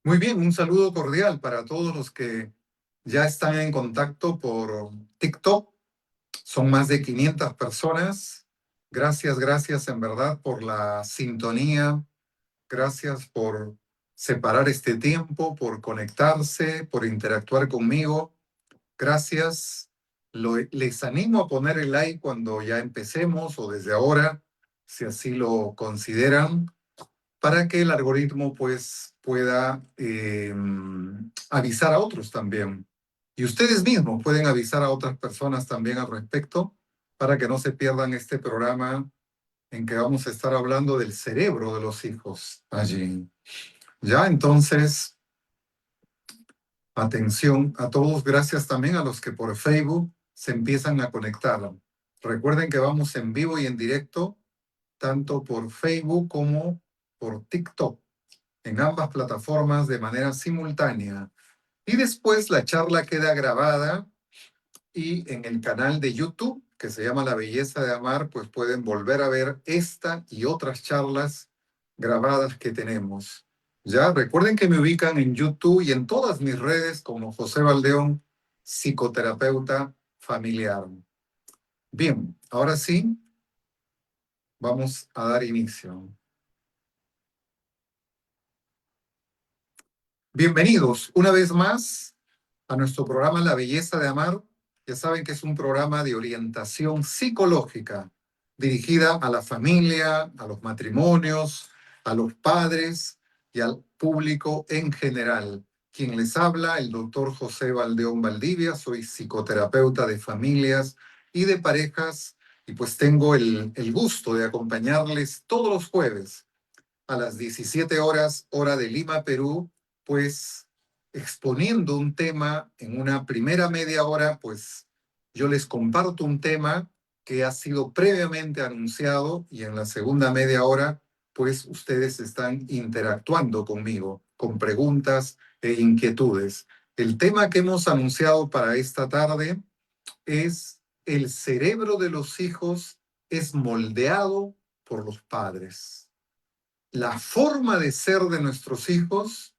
Muy bien, un saludo cordial para todos los que ya están en contacto por TikTok. Son más de 500 personas. Gracias, gracias en verdad por la sintonía. Gracias por separar este tiempo, por conectarse, por interactuar conmigo. Gracias. Les animo a poner el like cuando ya empecemos o desde ahora, si así lo consideran, para que el algoritmo pues pueda avisar a otros también. Y ustedes mismos pueden avisar a otras personas también al respecto para que no se pierdan este programa en que vamos a estar hablando del cerebro de los hijos allí. Ya, entonces, atención a todos, gracias también a los que por Facebook se empiezan a conectar. Recuerden que vamos en vivo y en directo, tanto por Facebook como por TikTok, en ambas plataformas de manera simultánea. Y después la charla queda grabada y en el canal de YouTube, que se llama La Belleza de Amar, pues pueden volver a ver esta y otras charlas grabadas que tenemos. Ya, recuerden que me ubican en YouTube y en todas mis redes como José Valdeón, psicoterapeuta familiar. Bien, ahora sí, vamos a dar inicio. Bienvenidos una vez más a nuestro programa La Belleza de Amar. Ya saben que es un programa de orientación psicológica dirigida a la familia, a los matrimonios, a los padres y al público en general. Quien les habla, el doctor José Valdeón Valdivia, soy psicoterapeuta de familias y de parejas y pues tengo el gusto de acompañarles todos los jueves a las 17 horas, hora de Lima, Perú, pues exponiendo un tema en una primera media hora, pues yo les comparto un tema que ha sido previamente anunciado y en la segunda media hora, pues ustedes están interactuando conmigo con preguntas e inquietudes. El tema que hemos anunciado para esta tarde es el cerebro de los hijos es moldeado por los padres. La forma de ser de nuestros hijos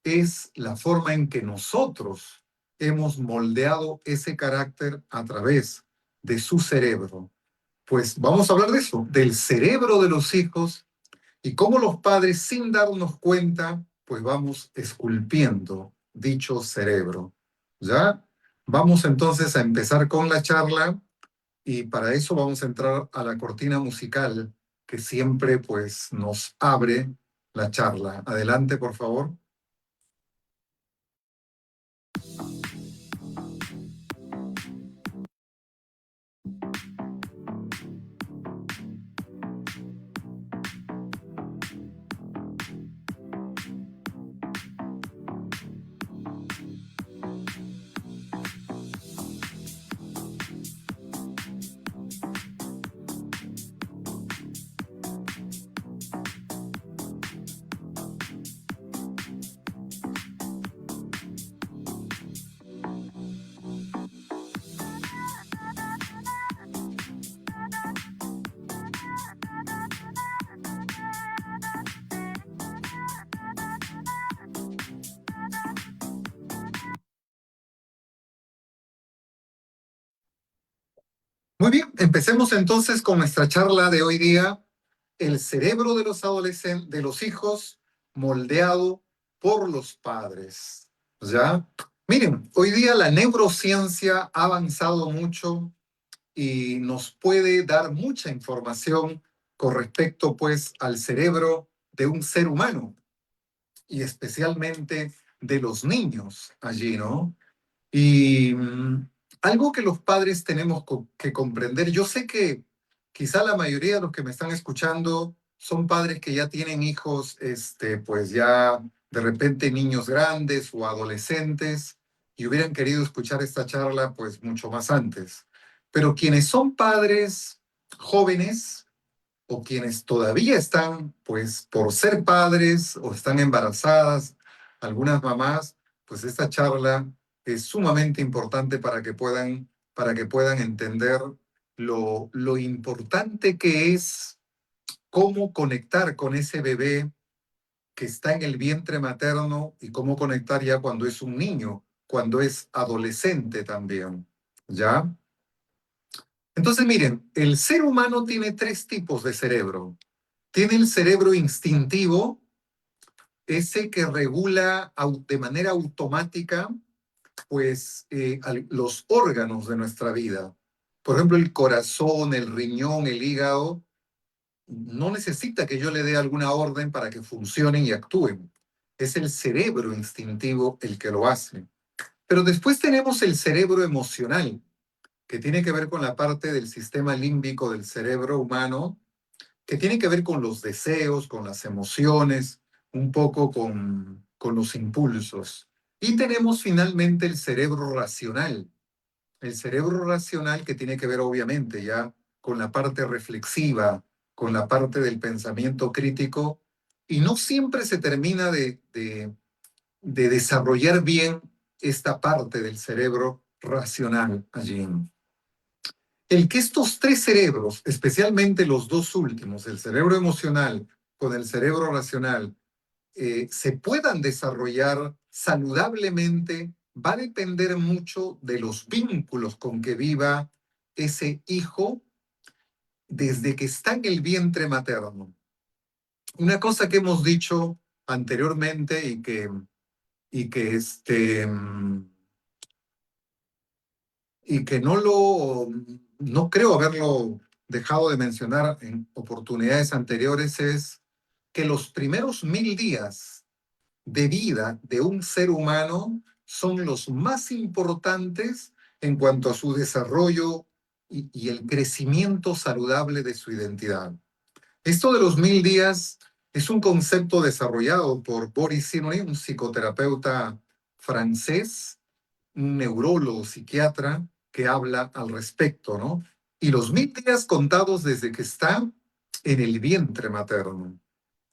es la forma en que nosotros hemos moldeado ese carácter a través de su cerebro. Pues vamos a hablar de eso, del cerebro de los hijos y cómo los padres, sin darnos cuenta, pues vamos esculpiendo dicho cerebro. ¿Ya? Vamos entonces a empezar con la charla y para eso vamos a entrar a la cortina musical que siempre pues nos abre la charla. Adelante, por favor. Muy bien, empecemos entonces con nuestra charla de hoy día, el cerebro de los adolescentes, de los hijos, moldeado por los padres. ¿Ya? Miren, hoy día la neurociencia ha avanzado mucho y nos puede dar mucha información con respecto pues al cerebro de un ser humano y especialmente de los niños allí, ¿no? Y algo que los padres tenemos que comprender, yo sé que quizá la mayoría de los que me están escuchando son padres que ya tienen hijos, pues ya de repente niños grandes o adolescentes y hubieran querido escuchar esta charla pues mucho más antes. Pero quienes son padres jóvenes o quienes todavía están pues por ser padres o están embarazadas, algunas mamás, pues esta charla es sumamente importante para que puedan entender lo importante que es cómo conectar con ese bebé que está en el vientre materno y cómo conectar ya cuando es un niño, cuando es adolescente también, ¿ya? Entonces, miren, el ser humano tiene tres tipos de cerebro. Tiene el cerebro instintivo, ese que regula de manera automática, pues, los órganos de nuestra vida. Por ejemplo, el corazón, el riñón, el hígado, no necesita que yo le dé alguna orden para que funcionen y actúen. Es el cerebro instintivo el que lo hace. Pero después tenemos el cerebro emocional, que tiene que ver con la parte del sistema límbico del cerebro humano, que tiene que ver con los deseos, con las emociones, un poco con los impulsos. Y tenemos finalmente el cerebro racional que tiene que ver obviamente ya con la parte reflexiva, con la parte del pensamiento crítico, y no siempre se termina de desarrollar bien esta parte del cerebro racional allí. El que estos tres cerebros, especialmente los dos últimos, el cerebro emocional con el cerebro racional, se puedan desarrollar saludablemente va a depender mucho de los vínculos con que viva ese hijo desde que está en el vientre materno. Una cosa que hemos dicho anteriormente y que no creo haberlo dejado de mencionar en oportunidades anteriores es que los primeros 1000 días de vida de un ser humano son los más importantes en cuanto a su desarrollo y el crecimiento saludable de su identidad. Esto de los 1000 días es un concepto desarrollado por Boris Cyrulnik, un psicoterapeuta francés, un neurólogo, psiquiatra, que habla al respecto, ¿no? Y los 1000 días contados desde que está en el vientre materno.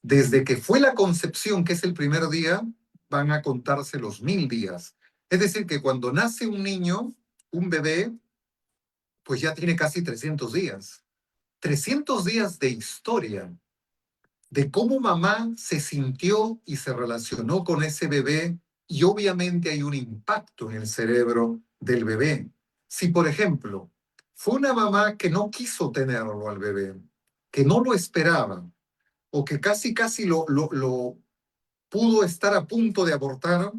Desde que fue la concepción, que es el primer día, van a contarse los 1000 días. Es decir, que cuando nace un niño, un bebé, pues ya tiene casi 300 días. 300 días de historia, de cómo mamá se sintió y se relacionó con ese bebé, y obviamente hay un impacto en el cerebro del bebé. Si, por ejemplo, fue una mamá que no quiso tenerlo al bebé, que no lo esperaba, o que casi lo pudo estar a punto de abortar,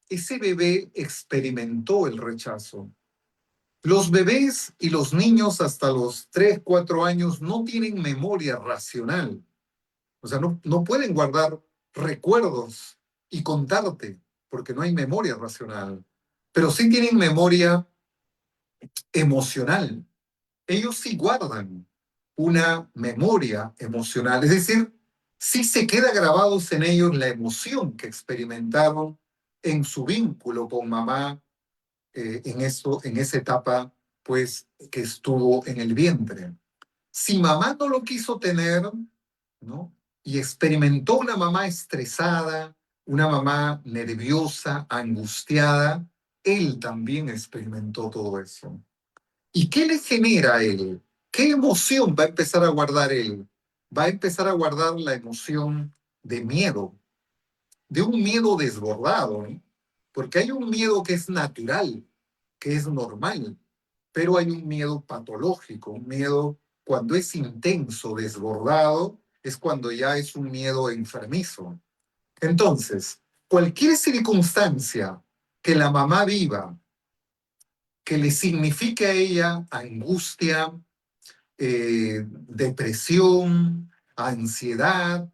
ese bebé experimentó el rechazo. Los bebés y los niños hasta los 3, 4 años no tienen memoria racional. O sea, no pueden guardar recuerdos y contarte, porque no hay memoria racional. Pero sí tienen memoria emocional. Ellos sí guardan una memoria emocional. Es decir, sí se queda grabados en ellos la emoción que experimentaron en su vínculo con mamá, en esa etapa, pues, que estuvo en el vientre. Si mamá no lo quiso tener, ¿no? Y experimentó una mamá estresada, una mamá nerviosa, angustiada, él también experimentó todo eso. ¿Y qué le genera a él? ¿Qué emoción va a empezar a guardar él? Va a empezar a guardar la emoción de miedo, de un miedo desbordado, ¿no? Porque hay un miedo que es natural, que es normal, pero hay un miedo patológico, un miedo cuando es intenso, desbordado, es cuando ya es un miedo enfermizo. Entonces, cualquier circunstancia que la mamá viva, que le signifique a ella angustia, depresión, ansiedad,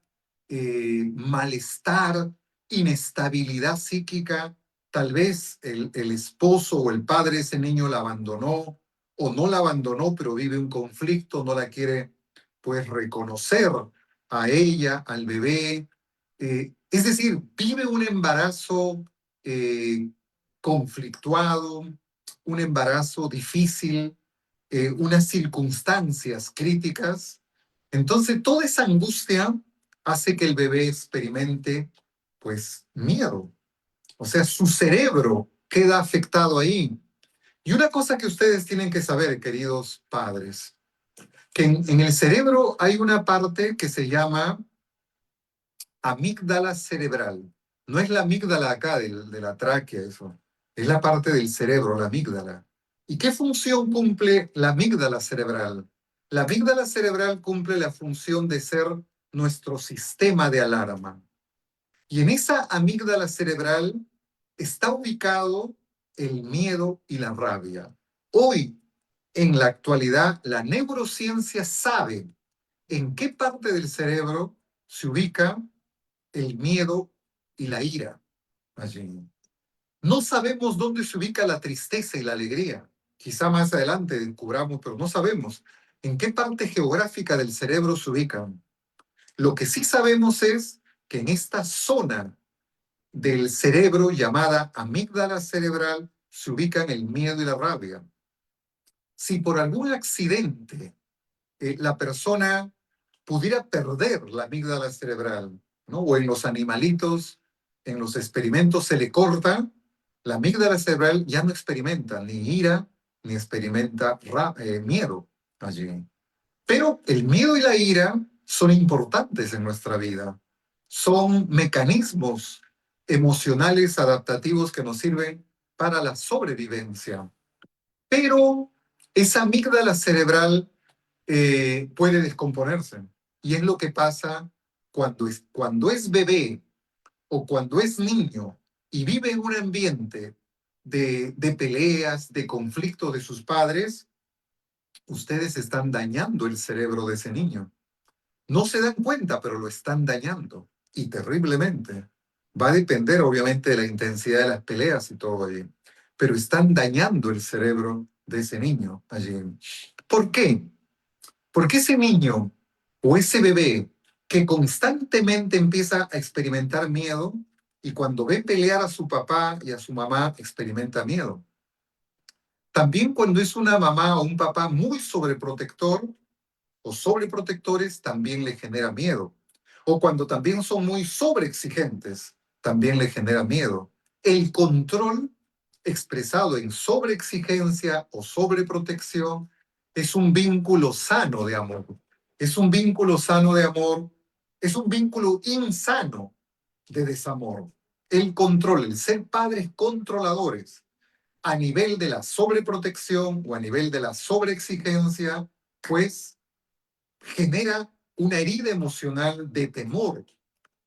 malestar, inestabilidad psíquica. Tal vez el esposo o el padre de ese niño la abandonó o no la abandonó, pero vive un conflicto, no la quiere pues reconocer a ella, al bebé. Es decir, vive un embarazo conflictuado, un embarazo difícil, unas circunstancias críticas. Entonces, toda esa angustia hace que el bebé experimente, pues, miedo. O sea, su cerebro queda afectado ahí. Y una cosa que ustedes tienen que saber, queridos padres, que en el cerebro hay una parte que se llama amígdala cerebral. No es la amígdala acá de la tráquea, eso. Es la parte del cerebro, la amígdala. ¿Y qué función cumple la amígdala cerebral? La amígdala cerebral cumple la función de ser nuestro sistema de alarma. Y en esa amígdala cerebral está ubicado el miedo y la rabia. Hoy, en la actualidad, la neurociencia sabe en qué parte del cerebro se ubica el miedo y la ira allí. No sabemos dónde se ubica la tristeza y la alegría. Quizá más adelante descubramos, pero no sabemos en qué parte geográfica del cerebro se ubican. Lo que sí sabemos es que en esta zona del cerebro llamada amígdala cerebral se ubican el miedo y la rabia. Si por algún accidente la persona pudiera perder la amígdala cerebral, ¿no? O en los animalitos, en los experimentos se le corta, la amígdala cerebral ya no experimenta ni ira, ni experimenta miedo allí. Pero el miedo y la ira son importantes en nuestra vida. Son mecanismos emocionales adaptativos que nos sirven para la sobrevivencia. Pero esa amígdala cerebral puede descomponerse. Y es lo que pasa cuando es bebé o cuando es niño y vive en un ambiente de peleas, de conflicto de sus padres, ustedes están dañando el cerebro de ese niño. No se dan cuenta, pero lo están dañando y terriblemente. Va a depender obviamente de la intensidad de las peleas y todo allí, pero están dañando el cerebro de ese niño allí. ¿Por qué? Porque ese niño o ese bebé que constantemente empieza a experimentar miedo y cuando ve pelear a su papá y a su mamá experimenta miedo. También cuando es una mamá o un papá muy sobreprotector o sobreprotectores, también le genera miedo. O cuando también son muy sobreexigentes, también le genera miedo. El control expresado en sobreexigencia o sobreprotección es un vínculo sano de amor. Es un vínculo sano de amor, es un vínculo insano de desamor. El control, el ser padres controladores a nivel de la sobreprotección o a nivel de la sobreexigencia, pues genera una herida emocional de temor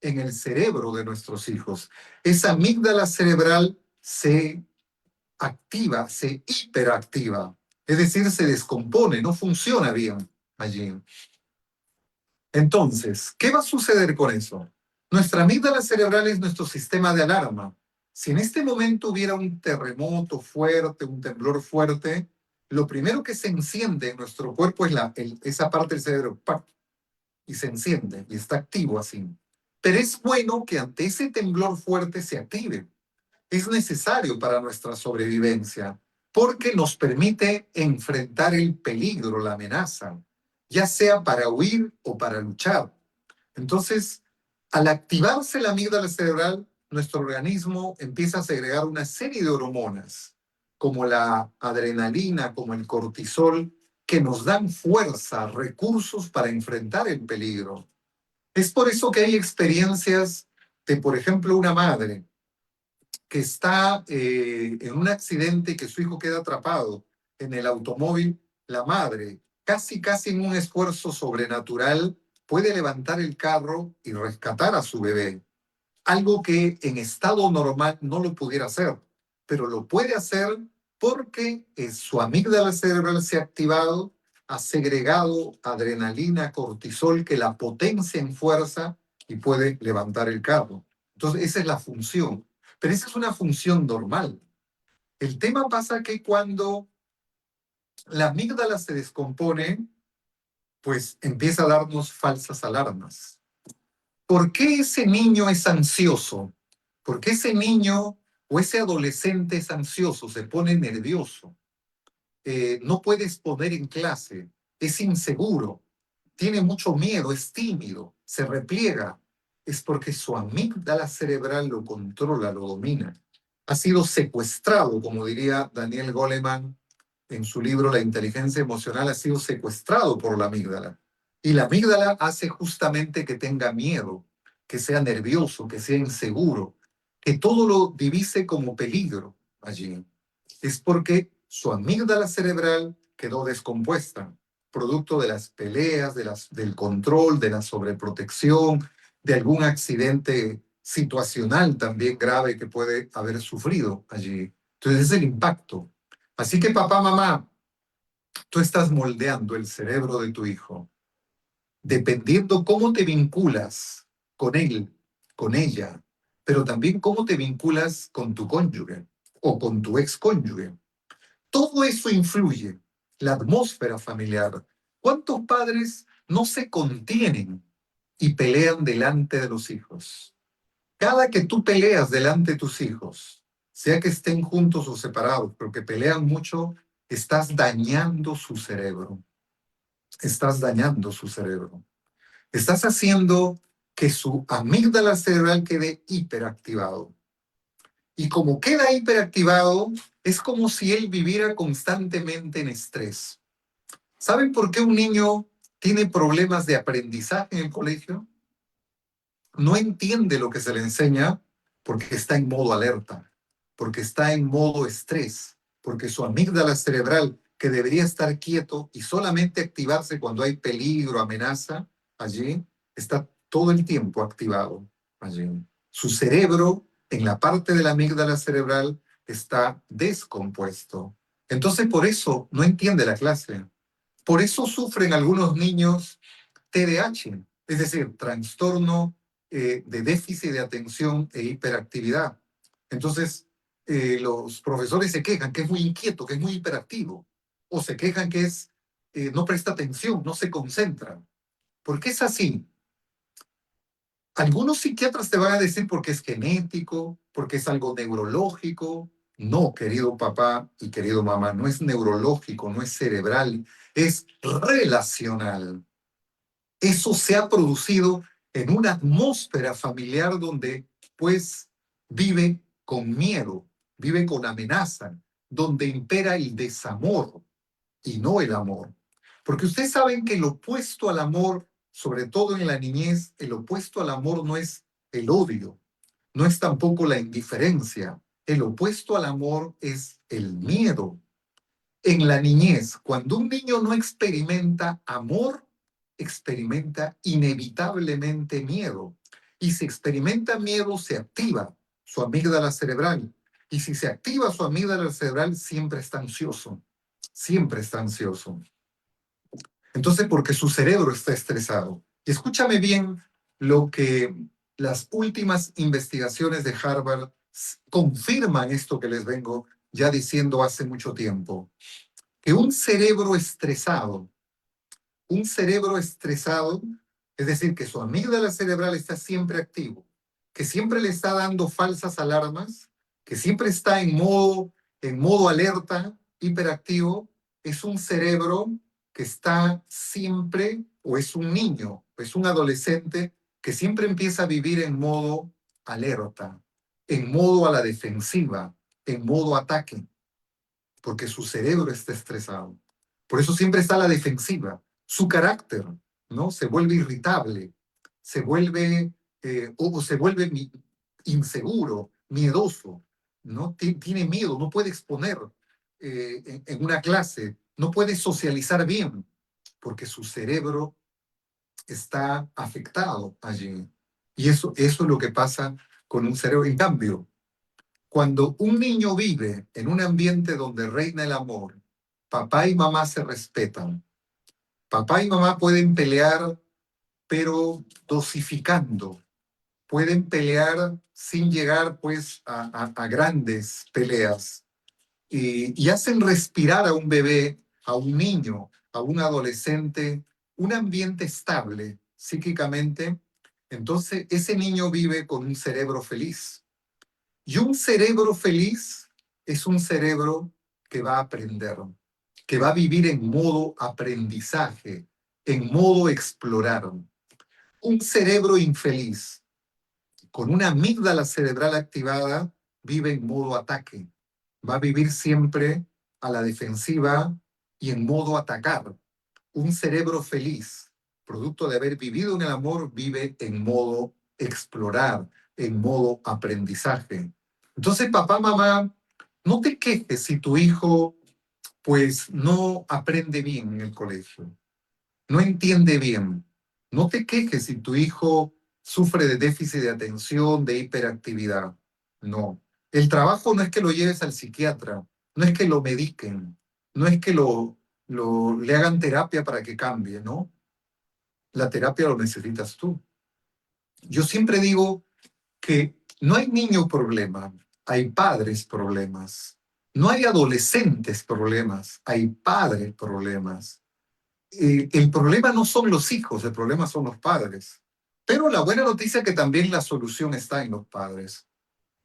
en el cerebro de nuestros hijos. Esa amígdala cerebral se activa, se hiperactiva, es decir, se descompone, no funciona bien allí. Entonces, ¿qué va a suceder con eso? Nuestra amígdala cerebral es nuestro sistema de alarma. Si en este momento hubiera un terremoto fuerte, un temblor fuerte, lo primero que se enciende en nuestro cuerpo es esa parte del cerebro, ¡pac! Y se enciende y está activo así. Pero es bueno que ante ese temblor fuerte se active. Es necesario para nuestra sobrevivencia porque nos permite enfrentar el peligro, la amenaza, ya sea para huir o para luchar. Entonces, al activarse la amígdala cerebral, nuestro organismo empieza a segregar una serie de hormonas, como la adrenalina, como el cortisol, que nos dan fuerza, recursos para enfrentar el peligro. Es por eso que hay experiencias de, por ejemplo, una madre que está en un accidente y que su hijo queda atrapado en el automóvil. La madre, casi en un esfuerzo sobrenatural, puede levantar el carro y rescatar a su bebé. Algo que en estado normal no lo pudiera hacer, pero lo puede hacer porque su amígdala cerebral se ha activado, ha segregado adrenalina, cortisol, que la potencia en fuerza y puede levantar el carro. Entonces, esa es la función. Pero esa es una función normal. El tema pasa que cuando la amígdala se descompone, pues empieza a darnos falsas alarmas. ¿Por qué ese niño es ansioso? ¿Por qué ese niño o ese adolescente es ansioso, se pone nervioso? No puede exponer en clase, es inseguro, tiene mucho miedo, es tímido, se repliega. Es porque su amígdala cerebral lo controla, lo domina. Ha sido secuestrado, como diría Daniel Goleman en su libro La inteligencia emocional, ha sido secuestrado por la amígdala. Y la amígdala hace justamente que tenga miedo, que sea nervioso, que sea inseguro, que todo lo divise como peligro allí. Es porque su amígdala cerebral quedó descompuesta, producto de las peleas, del control, de la sobreprotección, de algún accidente situacional también grave que puede haber sufrido allí. Entonces es el impacto. Así que papá, mamá, tú estás moldeando el cerebro de tu hijo, dependiendo cómo te vinculas con él, con ella, pero también cómo te vinculas con tu cónyuge o con tu excónyuge. Todo eso influye, la atmósfera familiar. ¿Cuántos padres no se contienen y pelean delante de los hijos? Cada que tú peleas delante de tus hijos, sea que estén juntos o separados, pero que pelean mucho, estás dañando su cerebro. Estás dañando su cerebro. Estás haciendo que su amígdala cerebral quede hiperactivado. Y como queda hiperactivado, es como si él viviera constantemente en estrés. ¿Saben por qué un niño tiene problemas de aprendizaje en el colegio? No entiende lo que se le enseña porque está en modo alerta, porque está en modo estrés, porque su amígdala cerebral, que debería estar quieto y solamente activarse cuando hay peligro, amenaza, allí está todo el tiempo activado. Allí. Su cerebro, en la parte de la amígdala cerebral, está descompuesto. Entonces, por eso no entiende la clase. Por eso sufren algunos niños TDAH, es decir, trastorno de déficit de atención e hiperactividad. Entonces, los profesores se quejan que es muy inquieto, que es muy hiperactivo, o se quejan que no presta atención, no se concentra. ¿Por qué es así? Algunos psiquiatras te van a decir porque es genético, porque es algo neurológico. No, querido papá y querido mamá, no es neurológico, no es cerebral, es relacional. Eso se ha producido en una atmósfera familiar donde pues vive con miedo, vive con amenaza, donde impera el desamor y no el amor. Porque ustedes saben que el opuesto al amor, sobre todo en la niñez, el opuesto al amor no es el odio, no es tampoco la indiferencia. El opuesto al amor es el miedo. En la niñez, cuando un niño no experimenta amor, experimenta inevitablemente miedo. Y si experimenta miedo, se activa su amígdala cerebral. Y si se activa su amígdala cerebral, siempre está ansioso. Siempre está ansioso. Entonces, porque su cerebro está estresado. Y escúchame bien lo que las últimas investigaciones de Harvard confirman esto que les vengo ya diciendo hace mucho tiempo, que un cerebro estresado, es decir, que su amígdala cerebral está siempre activo, que siempre le está dando falsas alarmas, que siempre está en modo alerta, hiperactivo, es un cerebro que está siempre, o es un niño, o es un adolescente que siempre empieza a vivir en modo alerta, en modo a la defensiva, en modo ataque, porque su cerebro está estresado. Por eso siempre está a la defensiva. Su carácter, ¿no? Se vuelve irritable, se vuelve, o se vuelve inseguro, miedoso, ¿no? Tiene miedo, no puede exponer en una clase, no puede socializar bien, porque su cerebro está afectado allí. Y eso es lo que pasa con un cerebro. En cambio, cuando un niño vive en un ambiente donde reina el amor, papá y mamá se respetan. Papá y mamá pueden pelear, pero dosificando. Pueden pelear sin llegar pues a grandes peleas. Y hacen respirar a un bebé, a un niño, a un adolescente, un ambiente estable psíquicamente. Entonces ese niño vive con un cerebro feliz. Y un cerebro feliz es un cerebro que va a aprender, que va a vivir en modo aprendizaje, en modo explorar. Un cerebro infeliz, con una amígdala cerebral activada, vive en modo ataque. Va a vivir siempre a la defensiva y en modo atacar. Un cerebro feliz, producto de haber vivido en el amor, vive en modo explorar, en modo aprendizaje. Entonces, papá, mamá, no te quejes si tu hijo pues no aprende bien en el colegio, no entiende bien. No te quejes si tu hijo sufre de déficit de atención, de hiperactividad. No. El trabajo no es que lo lleves al psiquiatra, no es que lo mediquen, no es que le hagan terapia para que cambie, ¿no? La terapia lo necesitas tú. Yo siempre digo que no hay niño problema, hay padres problemas. No hay adolescentes problemas, hay padres problemas. El problema no son los hijos, el problema son los padres. Pero la buena noticia es que también la solución está en los padres.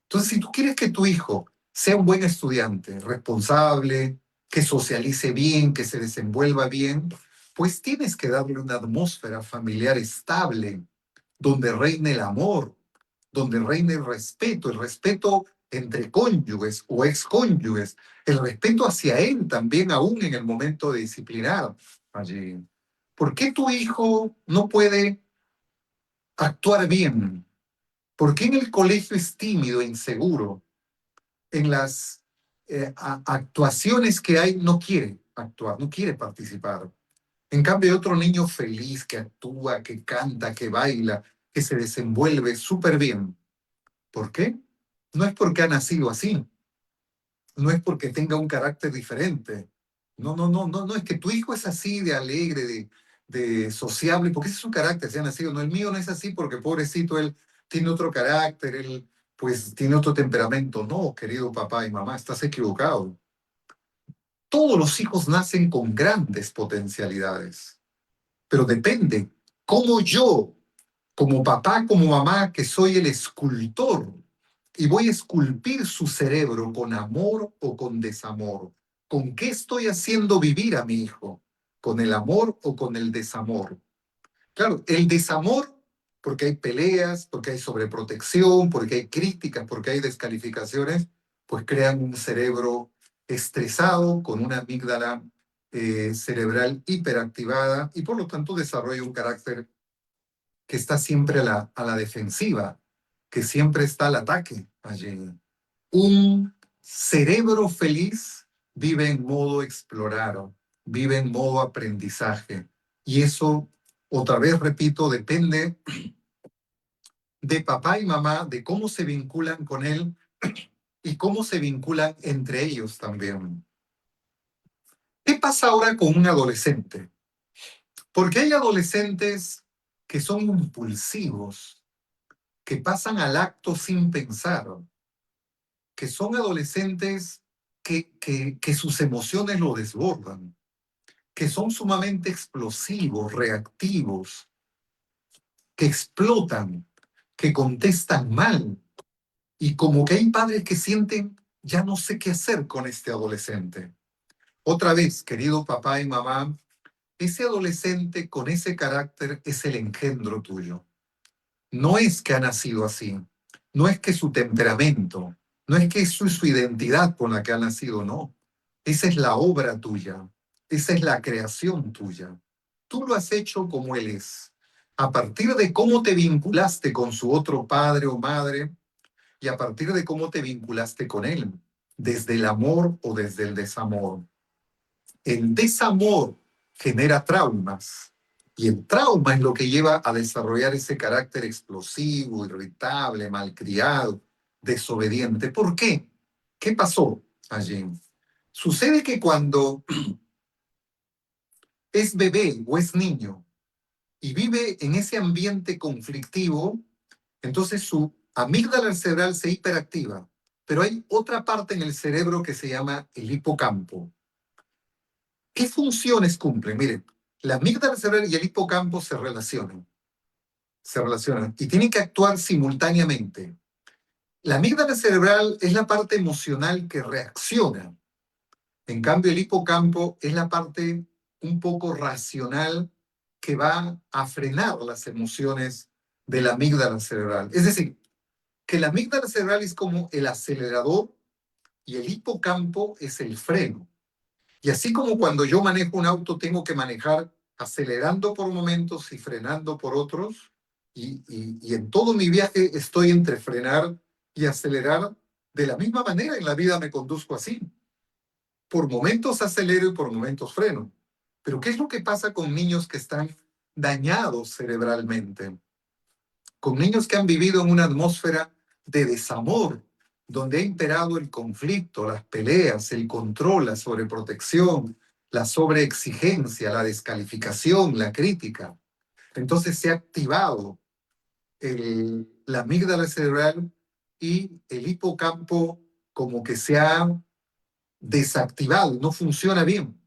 Entonces, si tú quieres que tu hijo sea un buen estudiante, responsable, que socialice bien, que se desenvuelva bien, pues tienes que darle una atmósfera familiar estable, donde reine el amor, donde reine el respeto entre cónyuges o excónyuges, el respeto hacia él también, aún en el momento de disciplinar allí. ¿Por qué tu hijo no puede actuar bien? ¿Por qué en el colegio es tímido e inseguro? En las actuaciones que hay no quiere actuar, no quiere participar. En cambio, hay otro niño feliz que actúa, que canta, que baila, que se desenvuelve súper bien. ¿Por qué? No es porque ha nacido así, no es porque tenga un carácter diferente. No, no, no, no, no, es que tu hijo es así de alegre, de sociable, porque ese es su carácter, se ha nacido. No, el mío no es así porque pobrecito, él tiene otro carácter, él pues tiene otro temperamento. No, querido papá y mamá, estás equivocado. Todos los hijos nacen con grandes potencialidades, pero depende cómo yo, como papá, como mamá, que soy el escultor, y voy a esculpir su cerebro con amor o con desamor. ¿Con qué estoy haciendo vivir a mi hijo? ¿Con el amor o con el desamor? Claro, el desamor, porque hay peleas, porque hay sobreprotección, porque hay críticas, porque hay descalificaciones, pues crean un cerebro estresado, con una amígdala cerebral hiperactivada y por lo tanto desarrolla un carácter que está siempre a la defensiva, que siempre está al ataque allí. Un cerebro feliz vive en modo explorar, vive en modo aprendizaje. Y eso, otra vez repito, depende de papá y mamá, de cómo se vinculan con él y cómo se vinculan entre ellos también. ¿Qué pasa ahora con un adolescente? Porque hay adolescentes que son impulsivos, que pasan al acto sin pensar, que son adolescentes que sus emociones lo desbordan, que son sumamente explosivos, reactivos, que explotan, que contestan mal. Y como que hay padres que sienten, ya no sé qué hacer con este adolescente. Otra vez, querido papá y mamá, ese adolescente con ese carácter es el engendro tuyo. No es que ha nacido así, no es que su temperamento, no es que es su identidad con la que ha nacido, no. Esa es la obra tuya, esa es la creación tuya. Tú lo has hecho como él es, a partir de cómo te vinculaste con su otro padre o madre y a partir de cómo te vinculaste con él, desde el amor o desde el desamor. El desamor genera traumas y el trauma es lo que lleva a desarrollar ese carácter explosivo, irritable, malcriado, desobediente. ¿Por qué? ¿Qué pasó allí? Sucede que cuando es bebé o es niño y vive en ese ambiente conflictivo, entonces su amígdala cerebral se hiperactiva, pero hay otra parte en el cerebro que se llama el hipocampo. ¿Qué funciones cumplen? Miren, la amígdala cerebral y el hipocampo se relacionan y tienen que actuar simultáneamente. La amígdala cerebral es la parte emocional que reacciona. En cambio, el hipocampo es la parte un poco racional que va a frenar las emociones de la amígdala cerebral. Es decir, que la amígdala cerebral es como el acelerador y el hipocampo es el freno. Y así como cuando yo manejo un auto tengo que manejar acelerando por momentos y frenando por otros, y en todo mi viaje estoy entre frenar y acelerar. De la misma manera en la vida me conduzco así. Por momentos acelero y por momentos freno. Pero ¿qué es lo que pasa con niños que están dañados cerebralmente? Con niños que han vivido en una atmósfera de desamor, donde ha imperado el conflicto, las peleas, el control, la sobreprotección, la sobreexigencia, la descalificación, la crítica. Entonces se ha activado la amígdala cerebral y el hipocampo como que se ha desactivado, no funciona bien.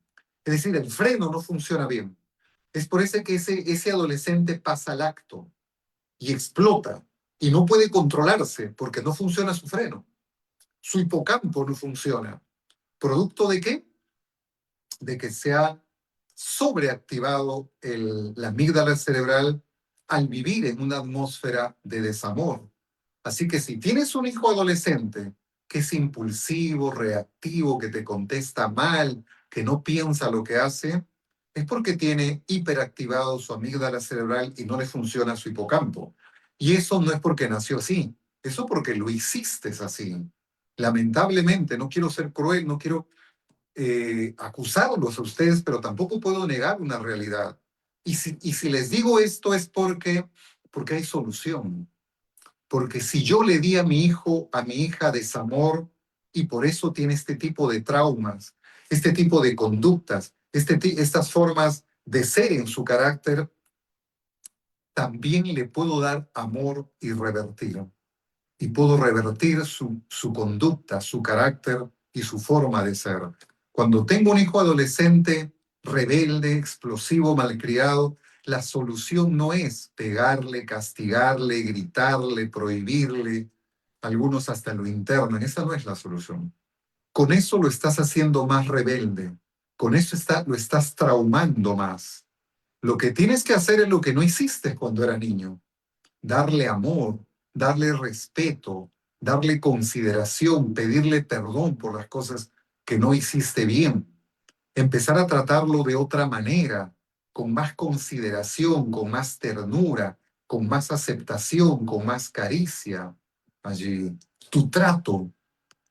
Es decir, el freno no funciona bien. Es por eso que ese adolescente pasa al acto y explota y no puede controlarse porque no funciona su freno. Su hipocampo no funciona. ¿Producto de qué? De que se ha sobreactivado la amígdala cerebral al vivir en una atmósfera de desamor. Así que si tienes un hijo adolescente que es impulsivo, reactivo, que te contesta mal, que no piensa lo que hace, es porque tiene hiperactivado su amígdala cerebral y no le funciona su hipocampo. Y eso no es porque nació así, eso porque lo hiciste así. Lamentablemente, no quiero ser cruel, no quiero acusarlos a ustedes, pero tampoco puedo negar una realidad. Y si les digo esto es porque hay solución. Porque si yo le di a mi hijo, a mi hija desamor, y por eso tiene este tipo de traumas, este tipo de conductas, estas formas de ser en su carácter, también le puedo dar amor y revertir. Y puedo revertir su conducta, su carácter y su forma de ser. Cuando tengo un hijo adolescente rebelde, explosivo, malcriado, la solución no es pegarle, castigarle, gritarle, prohibirle, algunos hasta lo internan. Esa no es la solución. Con eso lo estás haciendo más rebelde. Con eso lo estás traumando más. Lo que tienes que hacer es lo que no hiciste cuando era niño: darle amor, darle respeto, darle consideración, pedirle perdón por las cosas que no hiciste bien, empezar a tratarlo de otra manera, con más consideración, con más ternura, con más aceptación, con más caricia. Allí, tu trato,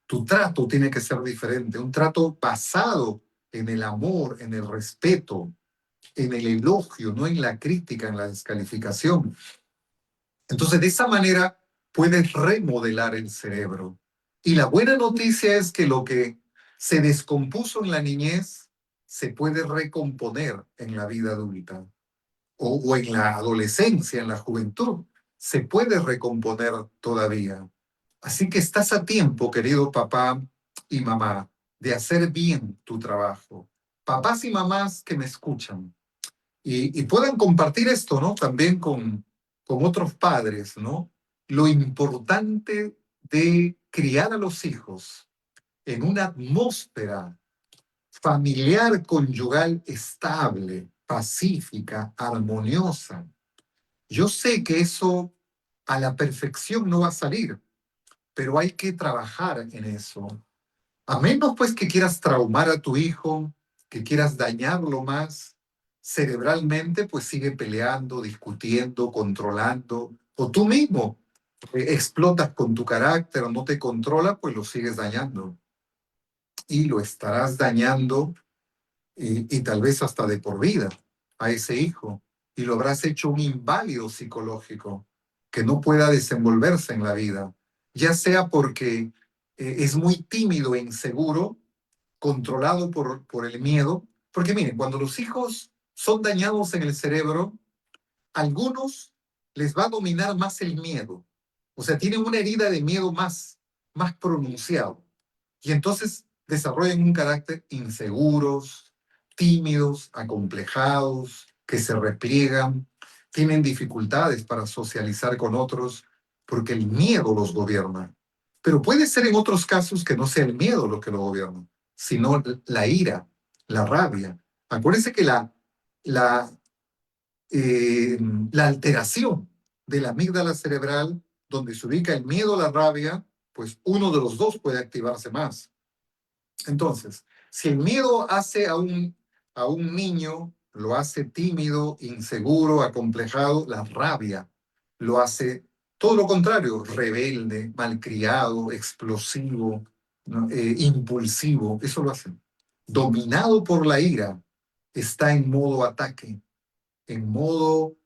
tu trato tiene que ser diferente, un trato basado en el amor, en el respeto, en el elogio, no en la crítica, en la descalificación. Entonces, de esa manera puedes remodelar el cerebro. Y la buena noticia es que lo que se descompuso en la niñez se puede recomponer en la vida adulta o en la adolescencia, en la juventud. Se puede recomponer todavía. Así que estás a tiempo, querido papá y mamá, de hacer bien tu trabajo. Papás y mamás que me escuchan, y puedan compartir esto, ¿no? También con otros padres, ¿no? Lo importante de criar a los hijos en una atmósfera familiar, conyugal estable, pacífica, armoniosa. Yo sé que eso a la perfección no va a salir, pero hay que trabajar en eso. A menos pues que quieras traumar a tu hijo, que quieras dañarlo más cerebralmente, pues sigue peleando, discutiendo, controlando, o tú mismo explotas con tu carácter o no te controla, pues lo sigues dañando. Y lo estarás dañando y tal vez hasta de por vida a ese hijo. Y lo habrás hecho un inválido psicológico que no pueda desenvolverse en la vida, ya sea porque es muy tímido e inseguro, controlado por el miedo. Porque miren, cuando los hijos son dañados en el cerebro, algunos les va a dominar más el miedo. O sea, tienen una herida de miedo más pronunciado. Y entonces desarrollan un carácter inseguros, tímidos, acomplejados, que se repliegan, tienen dificultades para socializar con otros porque el miedo los gobierna. Pero puede ser en otros casos que no sea el miedo lo que lo gobierna, sino la ira, la rabia. Acuérdense que la, eh, la alteración de la amígdala cerebral, donde se ubica el miedo o la rabia, pues uno de los dos puede activarse más. Entonces, si el miedo hace a un niño, lo hace tímido, inseguro, acomplejado, la rabia lo hace todo lo contrario, rebelde, malcriado, explosivo, ¿no? Impulsivo, eso lo hace. Dominado por la ira, está en modo ataque, en modo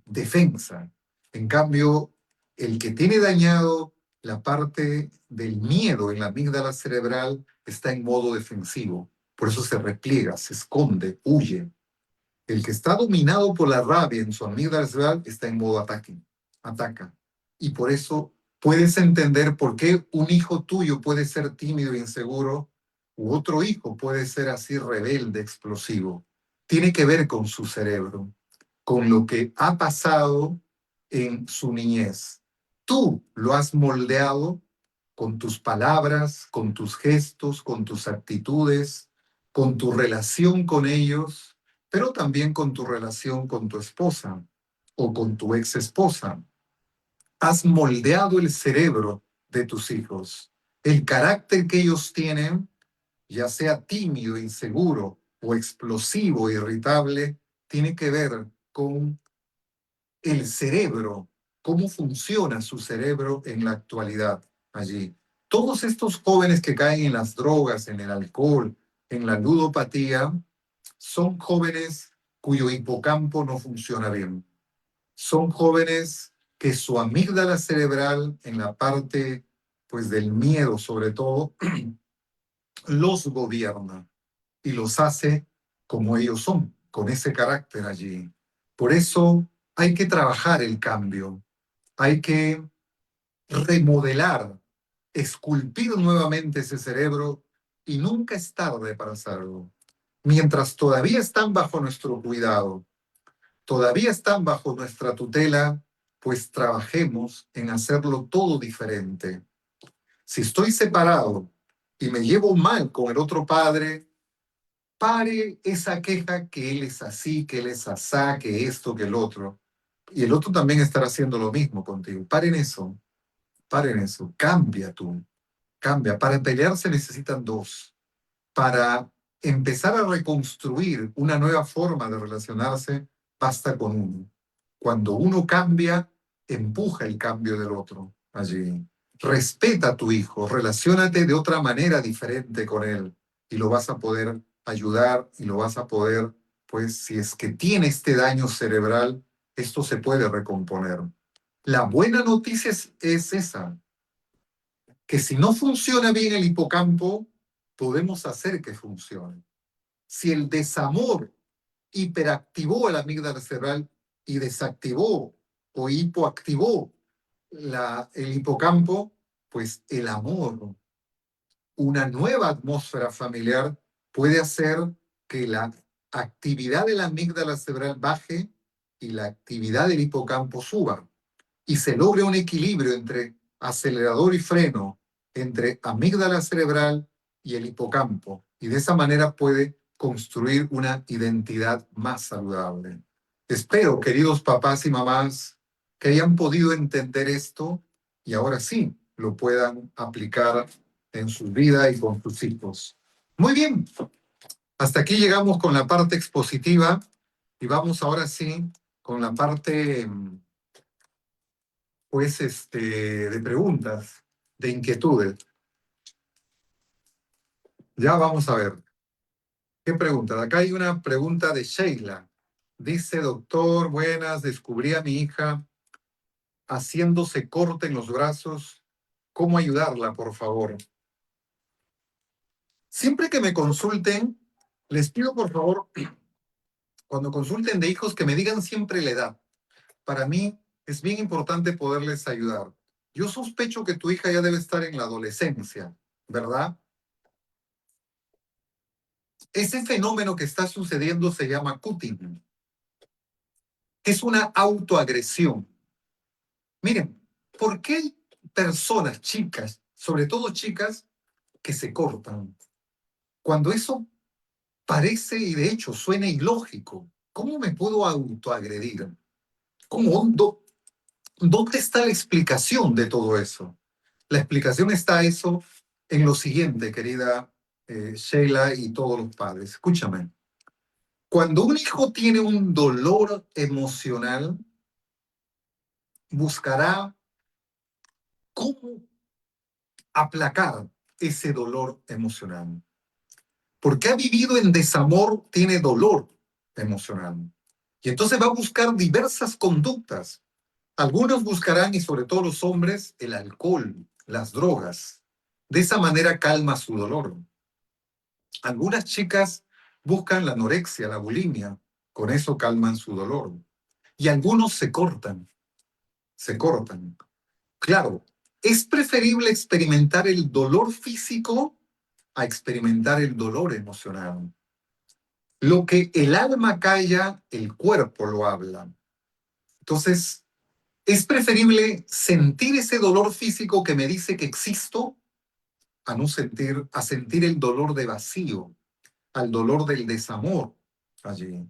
defensa. En cambio, el que tiene dañado la parte del miedo en la amígdala cerebral está en modo defensivo. Por eso se repliega, se esconde, huye. El que está dominado por la rabia en su amígdala cerebral está en modo ataque, ataca. Y por eso puedes entender por qué un hijo tuyo puede ser tímido e inseguro u otro hijo puede ser así rebelde, explosivo. Tiene que ver con su cerebro, con lo que ha pasado en su niñez. Tú lo has moldeado con tus palabras, con tus gestos, con tus actitudes, con tu relación con ellos, pero también con tu relación con tu esposa o con tu ex esposa. Has moldeado el cerebro de tus hijos. El carácter que ellos tienen, ya sea tímido, inseguro o explosivo, irritable, tiene que ver con el cerebro, cómo funciona su cerebro en la actualidad allí. Todos estos jóvenes que caen en las drogas, en el alcohol, en la ludopatía, son jóvenes cuyo hipocampo no funciona bien. Son jóvenes que su amígdala cerebral, en la parte pues del miedo sobre todo, los gobierna y los hace como ellos son, con ese carácter allí. Por eso hay que trabajar el cambio, hay que remodelar, esculpir nuevamente ese cerebro y nunca es tarde para hacerlo. Mientras todavía están bajo nuestro cuidado, todavía están bajo nuestra tutela, pues trabajemos en hacerlo todo diferente. Si estoy separado y me llevo mal con el otro padre, pare esa queja que él es así, que él es asá, que esto, que el otro. Y el otro también estará haciendo lo mismo contigo. Paren eso, cambia tú, cambia. Para pelear se necesitan dos. Para empezar a reconstruir una nueva forma de relacionarse, basta con uno. Cuando uno cambia, empuja el cambio del otro allí. Respeta a tu hijo, relaciónate de otra manera diferente con él y lo vas a poder ayudar y lo vas a poder, pues si es que tiene este daño cerebral, esto se puede recomponer. La buena noticia es esa, que si no funciona bien el hipocampo, podemos hacer que funcione. Si el desamor hiperactivó la amígdala cerebral y desactivó o hipoactivó el hipocampo, pues el amor, una nueva atmósfera familiar puede hacer que la actividad de la amígdala cerebral baje y la actividad del hipocampo suba y se logre un equilibrio entre acelerador y freno, entre amígdala cerebral y el hipocampo. Y de esa manera puede construir una identidad más saludable. Espero, queridos papás y mamás, que hayan podido entender esto y ahora sí lo puedan aplicar en su vida y con sus hijos. Muy bien, hasta aquí llegamos con la parte expositiva y vamos ahora sí con la parte pues, de preguntas, de inquietudes. Ya vamos a ver. ¿Qué pregunta? Acá hay una pregunta de Sheila. Dice, doctor, buenas, descubrí a mi hija haciéndose corte en los brazos. ¿Cómo ayudarla, por favor? Siempre que me consulten, les pido, por favor, cuando consulten de hijos, que me digan siempre la edad. Para mí es bien importante poderles ayudar. Yo sospecho que tu hija ya debe estar en la adolescencia, ¿verdad? Ese fenómeno que está sucediendo se llama cutting. Es una autoagresión. Miren, ¿por qué hay personas, chicas, sobre todo chicas, que se cortan? Cuando eso parece y de hecho suena ilógico. ¿Cómo me puedo autoagredir? ¿Cómo? ¿Dónde está la explicación de todo eso? La explicación está eso en lo siguiente, querida Sheila y todos los padres. Escúchame. Cuando un hijo tiene un dolor emocional, buscará cómo aplacar ese dolor emocional. Porque ha vivido en desamor, tiene dolor emocional. Y entonces va a buscar diversas conductas. Algunos buscarán, y sobre todo los hombres, el alcohol, las drogas. De esa manera calma su dolor. Algunas chicas buscan la anorexia, la bulimia. Con eso calman su dolor. Y algunos se cortan, se cortan. Claro, es preferible experimentar el dolor físico a experimentar el dolor emocional. Lo que el alma calla, el cuerpo lo habla. Entonces, es preferible sentir ese dolor físico que me dice que existo a no sentir, a sentir el dolor de vacío, al dolor del desamor allí.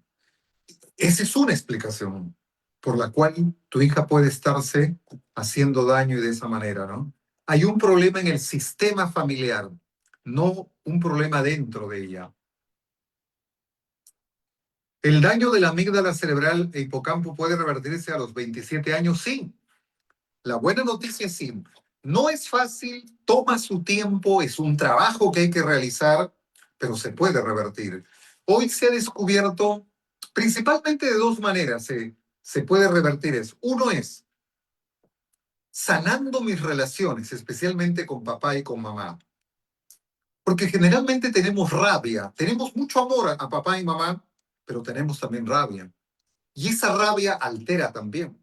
Esa es una explicación por la cual tu hija puede estarse haciendo daño y de esa manera, ¿no? Hay un problema en el sistema familiar, no un problema dentro de ella. ¿El daño de la amígdala cerebral e hipocampo puede revertirse a los 27 años? Sí. La buena noticia es sí. No es fácil, toma su tiempo, es un trabajo que hay que realizar, pero se puede revertir. Hoy se ha descubierto principalmente de dos maneras se puede revertir eso. Uno es sanando mis relaciones, especialmente con papá y con mamá. Porque generalmente tenemos rabia, tenemos mucho amor a papá y mamá, pero tenemos también rabia. Y esa rabia altera también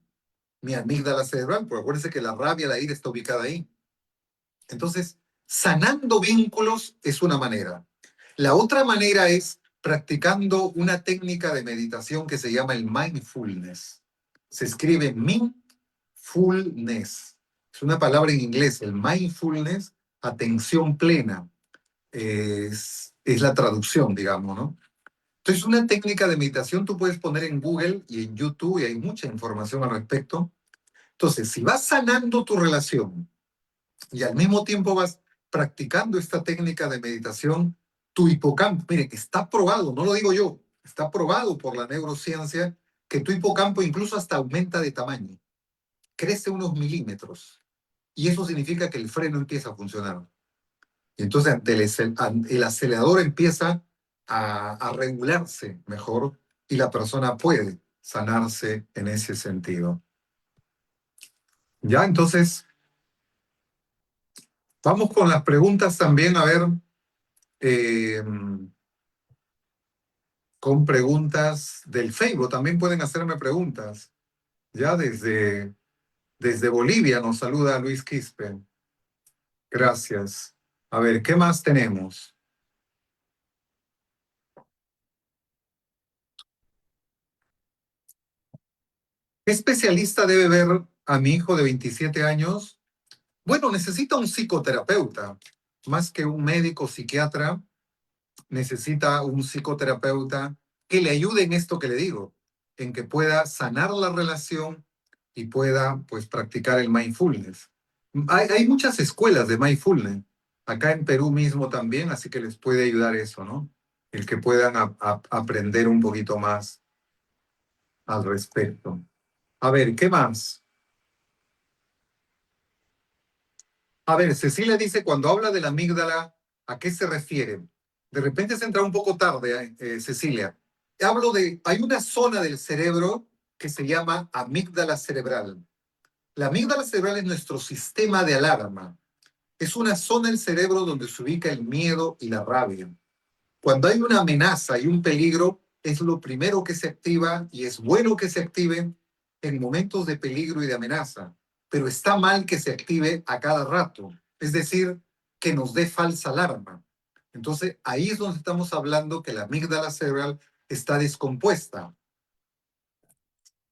mi amígdala cerebral, porque acuérdense que la rabia, la ira está ubicada ahí. Entonces, sanando vínculos es una manera. La otra manera es practicando una técnica de meditación que se llama el mindfulness. Se escribe mindfulness. Es una palabra en inglés, el mindfulness, atención plena. Es la traducción, digamos, ¿no? Entonces, una técnica de meditación tú puedes poner en Google y en YouTube y hay mucha información al respecto. Entonces, si vas sanando tu relación y al mismo tiempo vas practicando esta técnica de meditación, tu hipocampo, mire, está probado, no lo digo yo, está probado por la neurociencia que tu hipocampo incluso hasta aumenta de tamaño, crece unos milímetros. Y eso significa que el freno empieza a funcionar. Y entonces el acelerador empieza a regularse mejor y la persona puede sanarse en ese sentido. Ya, entonces, vamos con las preguntas también, a ver, eh, con preguntas del Facebook. También pueden hacerme preguntas. Ya desde Bolivia nos saluda Luis Quispe. Gracias. A ver, ¿qué más tenemos? ¿Qué especialista debe ver a mi hijo de 27 años? Bueno, necesita un psicoterapeuta, más que un médico psiquiatra, necesita un psicoterapeuta que le ayude en esto que le digo, en que pueda sanar la relación y pueda pues practicar el mindfulness. Hay muchas escuelas de mindfulness, acá en Perú mismo también, así que les puede ayudar eso, ¿no? El que puedan aprender un poquito más al respecto. A ver, ¿qué más? A ver, Cecilia dice, cuando habla de la amígdala, ¿a qué se refiere? De repente se entra un poco tarde, Cecilia. Hay una zona del cerebro que se llama amígdala cerebral. La amígdala cerebral es nuestro sistema de alarma. Es una zona del cerebro donde se ubica el miedo y la rabia. Cuando hay una amenaza y un peligro, es lo primero que se activa y es bueno que se active en momentos de peligro y de amenaza, pero está mal que se active a cada rato, es decir, que nos dé falsa alarma. Entonces, ahí es donde estamos hablando que la amígdala cerebral está descompuesta.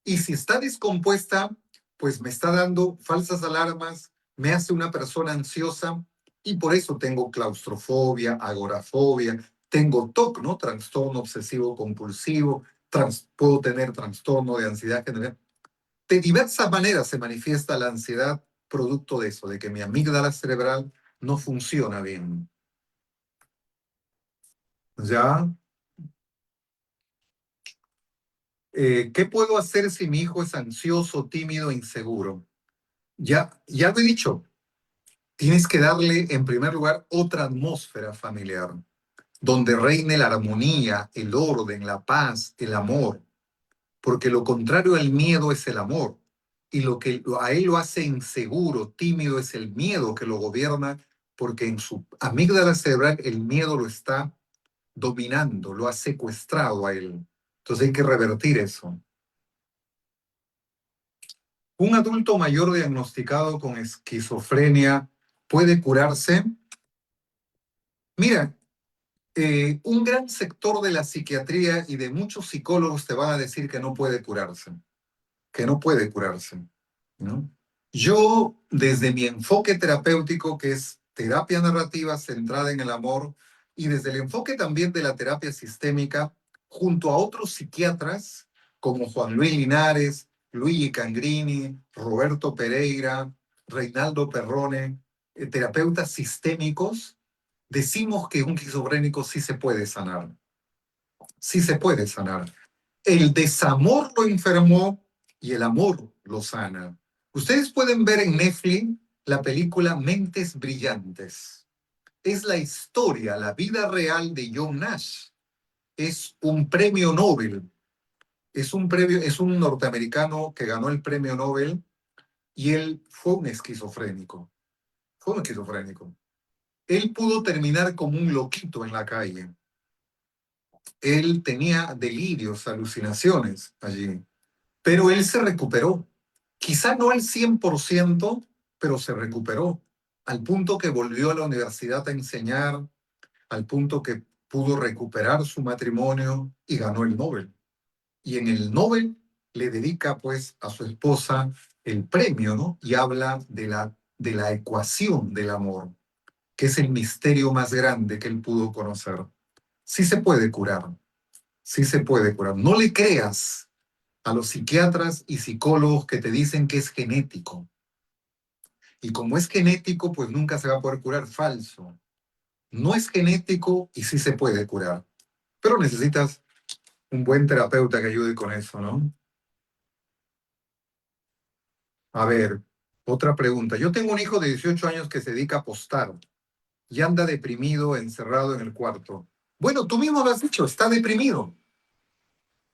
Y si está descompuesta, pues me está dando falsas alarmas, me hace una persona ansiosa y por eso tengo claustrofobia, agorafobia, tengo TOC, ¿no? Trastorno obsesivo compulsivo, puedo tener trastorno de ansiedad general. De diversas maneras se manifiesta la ansiedad producto de eso, de que mi amígdala cerebral no funciona bien. ¿Ya? ¿Qué puedo hacer si mi hijo es ansioso, tímido, inseguro? Ya lo he dicho, tienes que darle en primer lugar otra atmósfera familiar, donde reine la armonía, el orden, la paz, el amor, porque lo contrario al miedo es el amor. Y lo que a él lo hace inseguro, tímido, es el miedo que lo gobierna, porque en su amígdala cerebral el miedo lo está dominando, lo ha secuestrado a él. Entonces hay que revertir eso. Un adulto mayor diagnosticado con esquizofrenia puede curarse. Mira, un gran sector de la psiquiatría y de muchos psicólogos te van a decir que no puede curarse, que no puede curarse, ¿no? Yo, desde mi enfoque terapéutico, que es terapia narrativa centrada en el amor, y desde el enfoque también de la terapia sistémica, junto a otros psiquiatras como Juan Luis Linares, Luigi Cangrini, Roberto Pereira, Reinaldo Perrone, terapeutas sistémicos, decimos que un esquizofrénico sí se puede sanar, sí se puede sanar. El desamor lo enfermó y el amor lo sana. Ustedes pueden ver en Netflix la película Mentes Brillantes. Es la historia, la vida real de John Nash. Es un premio Nobel. Es un norteamericano que ganó el premio Nobel y él fue un esquizofrénico. Fue un esquizofrénico. Él pudo terminar como un loquito en la calle. Él tenía delirios, alucinaciones allí. Pero él se recuperó. Quizá no al 100%, pero se recuperó. Al punto que volvió a la universidad a enseñar, al punto que pudo recuperar su matrimonio y ganó el Nobel. Y en el Nobel le dedica pues a su esposa el premio, ¿no? Y habla de la ecuación del amor, que es el misterio más grande que él pudo conocer. Sí se puede curar, sí se puede curar. No le creas a los psiquiatras y psicólogos que te dicen que es genético. Y como es genético, pues nunca se va a poder curar. Falso. No es genético y sí se puede curar. Pero necesitas un buen terapeuta que ayude con eso, ¿no? A ver, otra pregunta. Yo tengo un hijo de 18 años que se dedica a apostar y anda deprimido, encerrado en el cuarto. Bueno, tú mismo lo has dicho, está deprimido.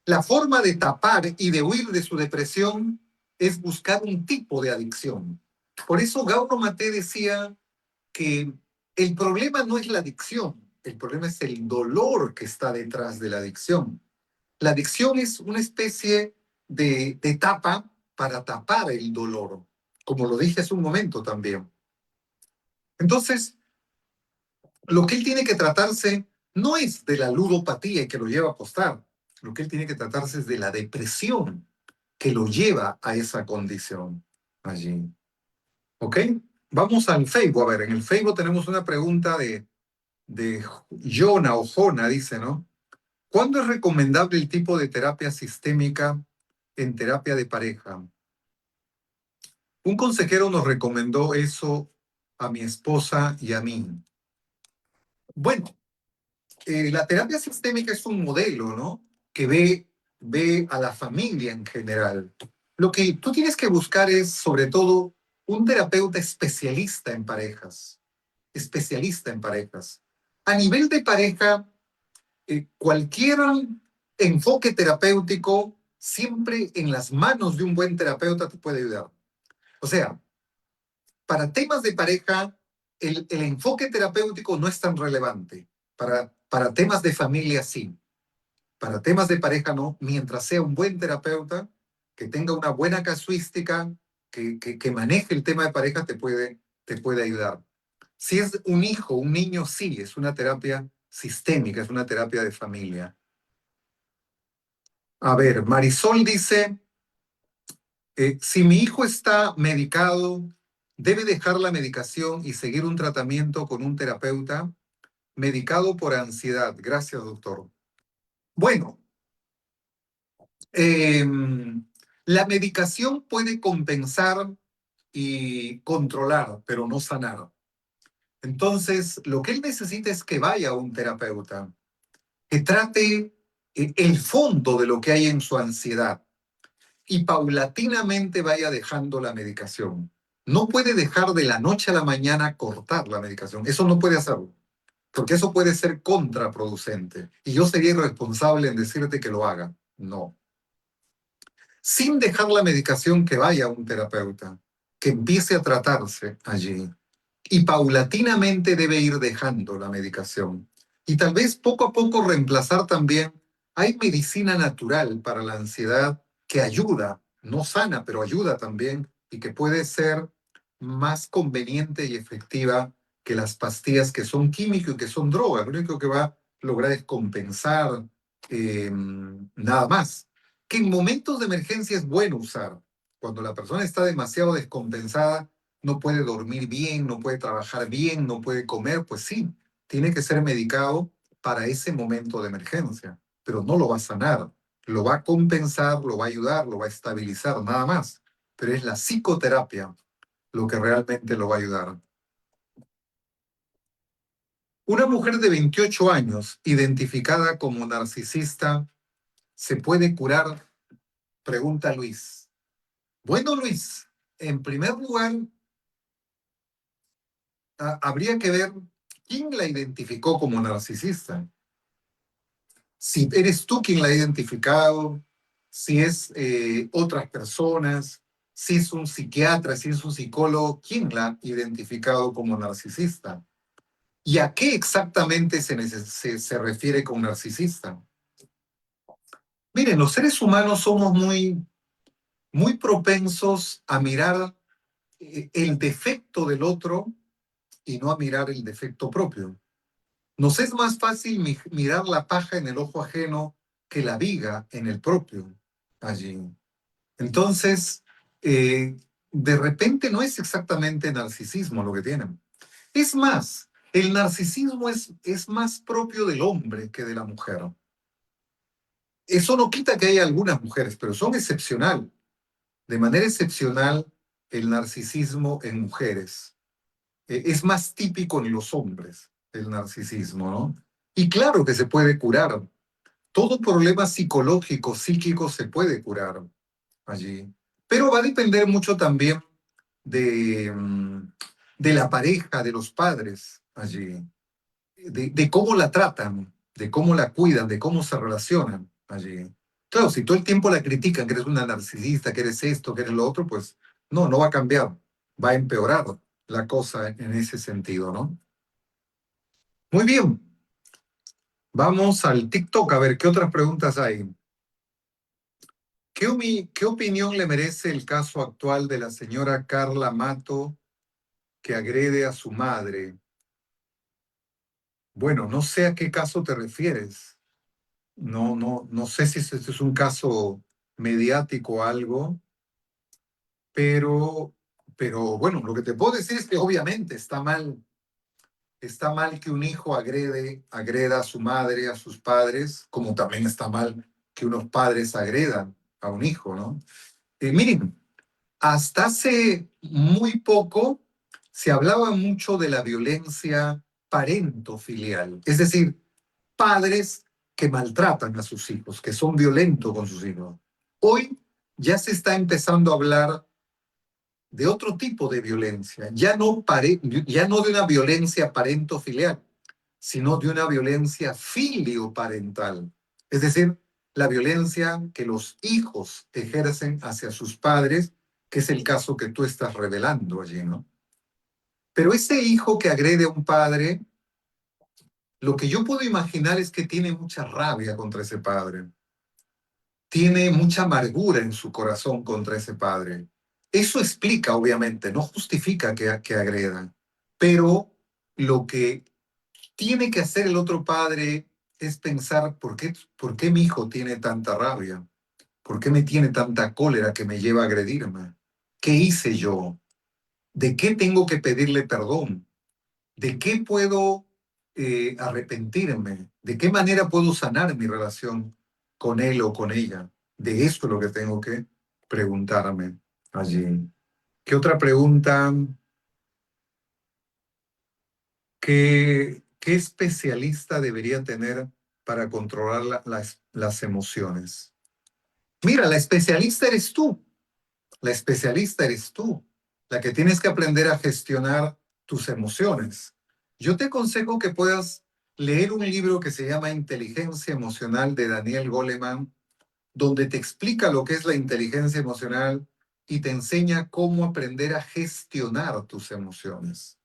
La forma de tapar y de huir de su depresión es buscar un tipo de adicción. Por eso Gauno Maté decía que el problema no es la adicción, el problema es el dolor que está detrás de la adicción. La adicción es una especie de tapa para tapar el dolor, como lo dije hace un momento también. Entonces, lo que él tiene que tratarse no es de la ludopatía y que lo lleva a apostar, lo que él tiene que tratarse es de la depresión que lo lleva a esa condición allí. ¿Ok? Vamos al Facebook. A ver, en el Facebook tenemos una pregunta de Jona o Jona, dice, ¿no? ¿Cuándo es recomendable el tipo de terapia sistémica en terapia de pareja? Un consejero nos recomendó eso a mi esposa y a mí. Bueno, la terapia sistémica es un modelo, ¿no? Que ve a la familia en general. Lo que tú tienes que buscar es, sobre todo, un terapeuta especialista en parejas. Especialista en parejas. A nivel de pareja, cualquier enfoque terapéutico, siempre en las manos de un buen terapeuta te puede ayudar. O sea, para temas de pareja, el enfoque terapéutico no es tan relevante. Para temas de familia, sí. Para temas de pareja, no. Mientras sea un buen terapeuta, que tenga una buena casuística, que maneje el tema de pareja, te puede ayudar. Si es un hijo, un niño, sí, es una terapia sistémica, es una terapia de familia. A ver, Marisol dice, si mi hijo está medicado, debe dejar la medicación y seguir un tratamiento con un terapeuta medicado por ansiedad. Gracias, doctor. Bueno, eh, la medicación puede compensar y controlar, pero no sanar. Entonces, lo que él necesita es que vaya a un terapeuta, que trate el fondo de lo que hay en su ansiedad y paulatinamente vaya dejando la medicación. No puede dejar de la noche a la mañana cortar la medicación. Eso no puede hacerlo, porque eso puede ser contraproducente. Y yo sería irresponsable en decirte que lo haga. No. Sin dejar la medicación, que vaya a un terapeuta, que empiece a tratarse allí. Y paulatinamente debe ir dejando la medicación. Y tal vez poco a poco reemplazar también. Hay medicina natural para la ansiedad que ayuda, no sana, pero ayuda también y que puede ser más conveniente y efectiva que las pastillas que son químicos y que son drogas. Lo único que va a lograr es compensar, nada más. Que en momentos de emergencia es bueno usar. Cuando la persona está demasiado descompensada, no puede dormir bien, no puede trabajar bien, no puede comer, pues sí, tiene que ser medicado para ese momento de emergencia, pero no lo va a sanar, lo va a compensar, lo va a ayudar, lo va a estabilizar, nada más. Pero es la psicoterapia lo que realmente lo va a ayudar. Una mujer de 28 años, identificada como narcisista, ¿se puede curar? Pregunta Luis. Bueno, Luis, en primer lugar, habría que ver quién la identificó como narcisista. Si eres tú quien la ha identificado, si es otras personas, si es un psiquiatra, si es un psicólogo, ¿quién la ha identificado como narcisista? ¿Y a qué exactamente se refiere con narcisista? Miren, los seres humanos somos muy propensos a mirar el defecto del otro y no a mirar el defecto propio. Nos es más fácil mirar la paja en el ojo ajeno que la viga en el propio allí. Entonces, de repente no es exactamente narcisismo lo que tienen. Es más, el narcisismo es más propio del hombre que de la mujer. Eso no quita que haya algunas mujeres, pero son excepcional. De manera excepcional, el narcisismo en mujeres. Es más típico en los hombres, el narcisismo, ¿no? Y claro que se puede curar. Todo problema psicológico, psíquico se puede curar allí. Pero va a depender mucho también de, de la pareja, de los padres allí, de cómo la tratan, de cómo la cuidan, de cómo se relacionan allí. Claro, si todo el tiempo la critican, que eres una narcisista, que eres esto, que eres lo otro, pues no va a cambiar, va a empeorar la cosa en ese sentido, ¿no? Muy bien, vamos al TikTok a ver qué otras preguntas hay. ¿Qué opinión le merece el caso actual de la señora Carla Mato que agrede a su madre? Bueno, no sé a qué caso te refieres. No sé si este es un caso mediático o algo, pero, pero bueno, lo que te puedo decir es que obviamente está mal que un hijo agreda a su madre, a sus padres, como también está mal que unos padres agredan a un hijo, ¿no? Miren, hasta hace muy poco se hablaba mucho de la violencia parentofilial, es decir, padres que maltratan a sus hijos, que son violentos con sus hijos. Hoy ya se está empezando a hablar de otro tipo de violencia, ya no de una violencia parentofilial, sino de una violencia filioparental, es decir, la violencia que los hijos ejercen hacia sus padres, que es el caso que tú estás revelando allí, ¿no? Pero ese hijo que agrede a un padre, lo que yo puedo imaginar es que tiene mucha rabia contra ese padre, tiene mucha amargura en su corazón contra ese padre. Eso explica, obviamente, no justifica que agredan, pero lo que tiene que hacer el otro padre es pensar, por qué mi hijo tiene tanta rabia? ¿Por qué me tiene tanta cólera que me lleva a agredirme? ¿Qué hice yo? ¿De qué tengo que pedirle perdón? ¿De qué puedo arrepentirme? ¿De qué manera puedo sanar mi relación con él o con ella? De eso es lo que tengo que preguntarme allí. ¿Qué otra pregunta? ¿Qué especialista debería tener para controlar las emociones. Mira, la especialista eres tú. La especialista eres tú, la que tienes que aprender a gestionar tus emociones. Yo te aconsejo que puedas leer un libro que se llama Inteligencia Emocional de Daniel Goleman, donde te explica lo que es la inteligencia emocional y te enseña cómo aprender a gestionar tus emociones,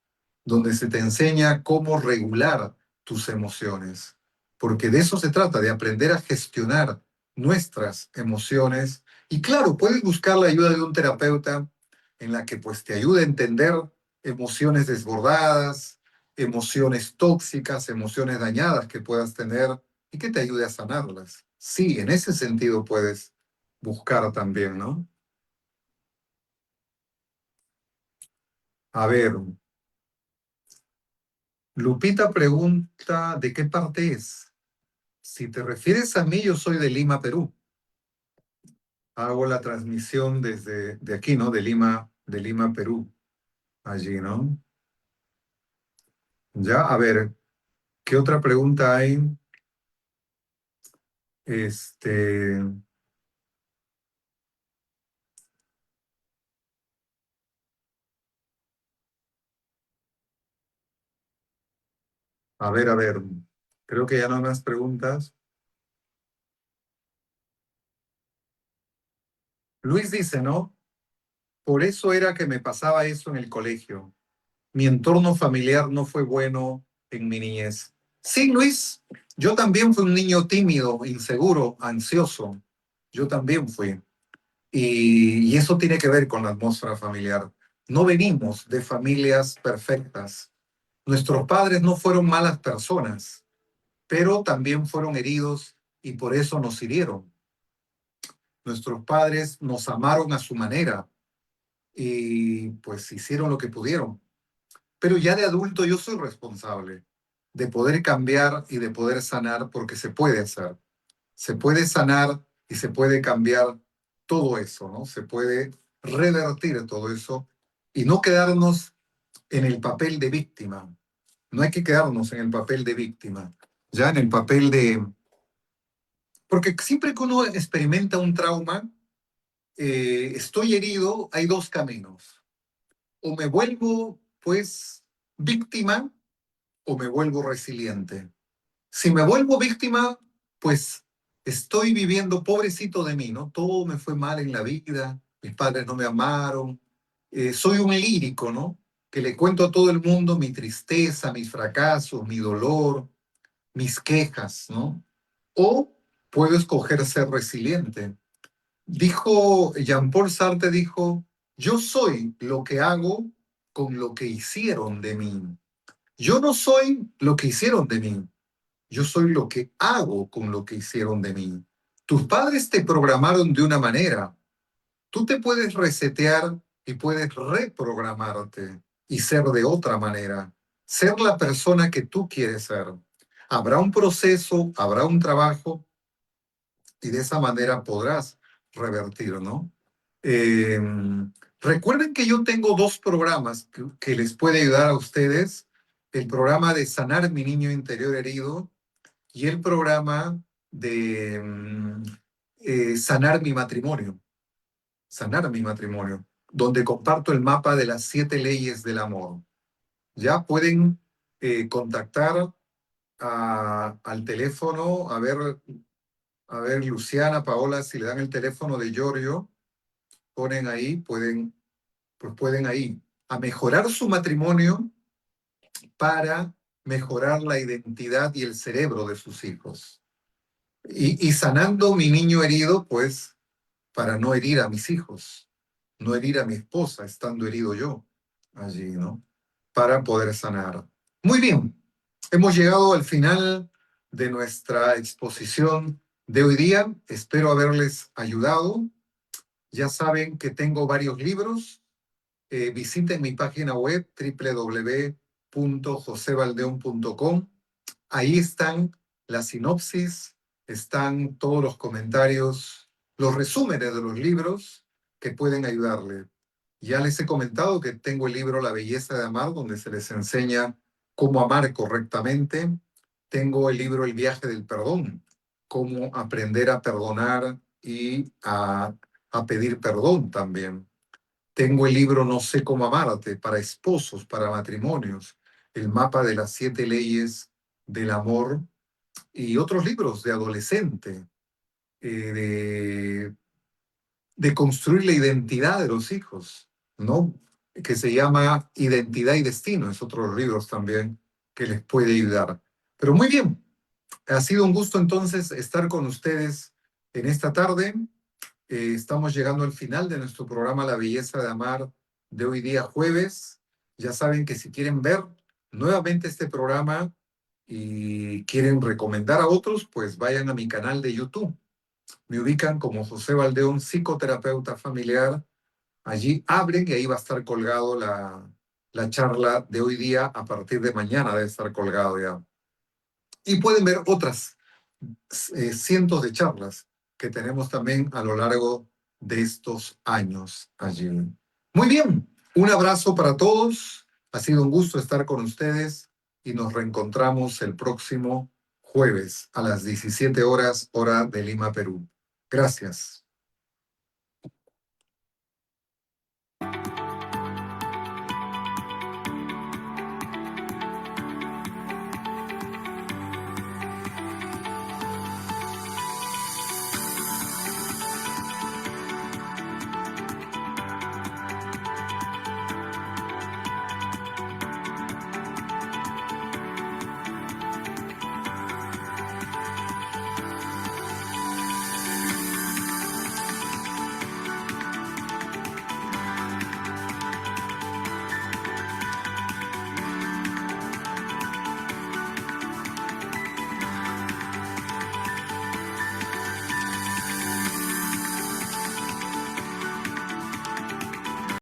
donde se te enseña cómo regular tus emociones, porque de eso se trata, de aprender a gestionar nuestras emociones. Y claro, puedes buscar la ayuda de un terapeuta en la que pues te ayude a entender emociones desbordadas, emociones tóxicas, emociones dañadas que puedas tener y que te ayude a sanarlas. Sí, en ese sentido puedes buscar también, ¿no? A ver, Lupita pregunta, ¿de qué parte es? Si te refieres a mí, yo soy de Lima, Perú. Hago la transmisión desde de aquí, ¿no? De Lima, Perú. Allí, ¿no? Ya, a ver, ¿qué otra pregunta hay? Este, a ver, creo que ya no hay más preguntas. Luis dice, ¿no? Por eso era que me pasaba eso en el colegio. Mi entorno familiar no fue bueno en mi niñez. Sí, Luis, yo también fui un niño tímido, inseguro, ansioso. Yo también fui. Y eso tiene que ver con la atmósfera familiar. No venimos de familias perfectas. Nuestros padres no fueron malas personas, pero también fueron heridos y por eso nos hirieron. Nuestros padres nos amaron a su manera y pues hicieron lo que pudieron. Pero ya de adulto yo soy responsable de poder cambiar y de poder sanar porque se puede hacer. Se puede sanar y se puede cambiar todo eso, ¿no? Se puede revertir todo eso y no quedarnos en el papel de víctima. No hay que quedarnos en el papel de víctima, ya en el papel de... Porque siempre que uno experimenta un trauma, estoy herido, hay dos caminos. O me vuelvo, pues, víctima o me vuelvo resiliente. Si me vuelvo víctima, pues estoy viviendo pobrecito de mí, ¿no? Todo me fue mal en la vida, mis padres no me amaron, soy un lírico, ¿no? Que le cuento a todo el mundo mi tristeza, mis fracasos, mi dolor, mis quejas, ¿no? O puedo escoger ser resiliente. Dijo, Jean-Paul Sartre dijo, yo soy lo que hago con lo que hicieron de mí. Yo no soy lo que hicieron de mí. Yo soy lo que hago con lo que hicieron de mí. Tus padres te programaron de una manera. Tú te puedes resetear y puedes reprogramarte y ser de otra manera. Ser la persona que tú quieres ser. Habrá un proceso, habrá un trabajo y de esa manera podrás revertir, ¿no? Eh, recuerden que yo tengo dos programas que les puede ayudar a ustedes. El programa de Sanar mi niño interior herido y el programa de Sanar mi matrimonio, donde comparto el mapa de las 7 leyes del amor. Ya pueden contactar al teléfono, a ver, Luciana, Paola, si le dan el teléfono de Giorgio, ponen ahí, pues pueden ahí, a mejorar su matrimonio para mejorar la identidad y el cerebro de sus hijos. Y sanando mi niño herido, pues, para no herir a mis hijos, no herir a mi esposa, estando herido yo allí, ¿no? Para poder sanar. Muy bien, hemos llegado al final de nuestra exposición de hoy día. Espero haberles ayudado. Ya saben que tengo varios libros. Visiten mi página web www.josevaldeon.com. Ahí están la sinopsis, están todos los comentarios, los resúmenes de los libros que pueden ayudarle. Ya les he comentado que tengo el libro La belleza de amar, donde se les enseña cómo amar correctamente. Tengo el libro El viaje del perdón, cómo aprender a perdonar y a pedir perdón también. Tengo el libro No sé cómo amarte para esposos, para matrimonios, el mapa de las 7 leyes del amor y otros libros de adolescente, de construir la identidad de los hijos, ¿no? Que se llama Identidad y Destino, es otro de los libros también que les puede ayudar. Pero muy bien, ha sido un gusto entonces estar con ustedes en esta tarde. Estamos llegando al final de nuestro programa La Belleza de Amar de hoy día jueves. Ya saben que si quieren ver nuevamente este programa y quieren recomendar a otros, pues vayan a mi canal de YouTube. Me ubican como José Valdeón, psicoterapeuta familiar. Allí abren y ahí va a estar colgado la charla de hoy día. A partir de mañana debe estar colgado ya. Y pueden ver otras cientos de charlas que tenemos también a lo largo de estos años allí. Muy bien, un abrazo para todos. Ha sido un gusto estar con ustedes y nos reencontramos el próximo jueves a las 17 horas, hora de Lima, Perú. Gracias.